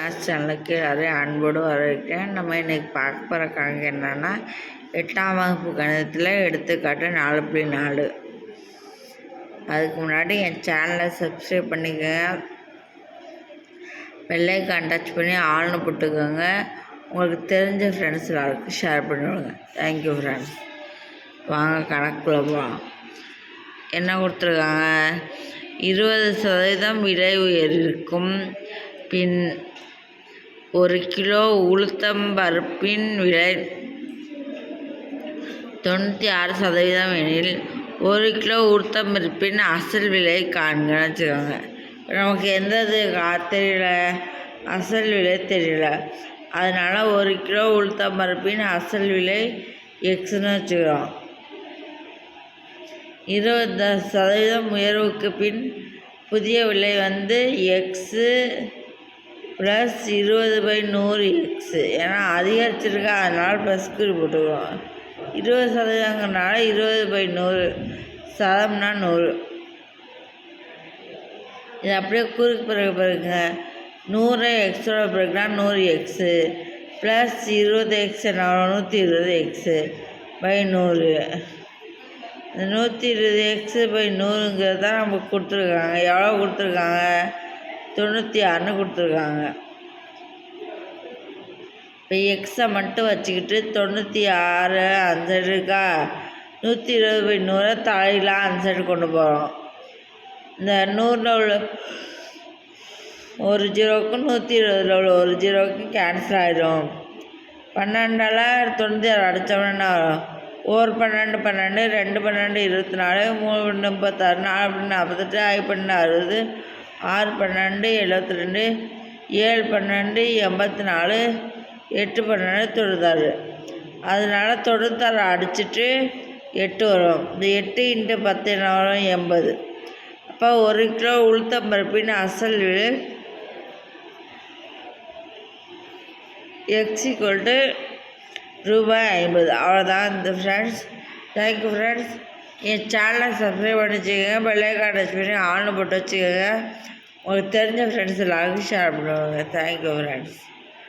Maths சேனலுக்கு எல்லாரையும் அன்போடு வரவேற்கிறேன். நம்ம இன்றைக்கி பார்க்க போகிற கணக்கு என்னென்னா 8ஆம் வகுப்பு கணிதத்தில் எடுத்துக்காட்டு 4.4. அதுக்கு முன்னாடி என் சேனலை சப்ஸ்கிரைப் பண்ணிக்கோங்க, பெல்லைக்கான் டச் பண்ணி ஆள்னு போட்டுக்கோங்க. உங்களுக்கு தெரிஞ்ச ஃப்ரெண்ட்ஸ் எல்லாருக்கும் ஷேர் பண்ணிவிடுங்க. Thank you friends. வாங்க கணக்குள்ள போகலாம். என்ன கொடுத்துருக்காங்க? 20% விலை உயர்விற்கும் பின் 1 கிலோ உளுத்தம்பருப்பின் விலை 96% எனில் 1 கிலோ உளுத்தம்பருப்பின் அசல் விலை காண்கன்னு வச்சுக்கோங்க. நமக்கு எந்த இது தெரியல, அசல் விலை தெரியல. அதனால் 1 கிலோ உளுத்தம்பருப்பின் அசல் விலை எக்ஸ்ன்னு வச்சுக்கிறோம். 20% உயர்வுக்கு பின் புதிய விலை எக்ஸு ப்ளஸ் 20/100 எக்ஸு. ஏன்னா அதிகரிச்சிருக்கா, அதனால் ப்ளஸ்க்கு போட்டுக்கிறோம். 20%ங்கிறனால 20/100, சதம்னா 100. இது அப்படியே குறுக்கு பிறகுங்க. 100 எக்ஸோட பிறகுனா 100 எக்ஸு ப்ளஸ் 20 எக்ஸ் என்ன 120 எக்ஸு பை 100. இந்த 120 எக்ஸு/100ங்கிறது தான் நமக்கு கொடுத்துருக்காங்க. எவ்வளோ கொடுத்துருக்காங்க? 96ன்னு கொடுத்துருக்காங்க. இப்போ எக்ஸை மட்டும் வச்சுக்கிட்டு 96 அந்த சைடு இருக்கா, 120/100 தலையெல்லாம் அந்த சைடு கொண்டு போகிறோம். இந்த 100ல் உள்ள ஒரு ஜீரோவுக்கும் 120ல் உள்ள ஒரு ஜீரோவுக்கும் கேன்சல் ஆகிடும். 12ஆல் 96 அடித்தோம்னா வரும். 1 12 12, 2 12 24, 3 36, 4 48, 5 60, 6 12 72, 7 12 84, 8 12 96. அதனால் 96 அடிச்சுட்டு 8 வரும். இந்த 8 × 10 என்ன வரும்? 80. அப்போ 1 கிலோ உளுத்தம்பருப்பின் அசல் விலை எக்ஸ் = ₹50. அவ்வளோதான் இந்த ஃப்ரெண்ட்ஸ். Thank you friends. என் சேனலை சப்ஸ்கிரைப் பண்ணி வச்சுக்கோங்க, பெல்லைக்கான் டச் பண்ணி ஆள்னு போட்டு வச்சுக்கோங்க. உங்களுக்கு தெரிஞ்ச ஃப்ரெண்ட்ஸ் எல்லாருக்கும் ஷேர் பண்ணுவாங்க. Thank you friends.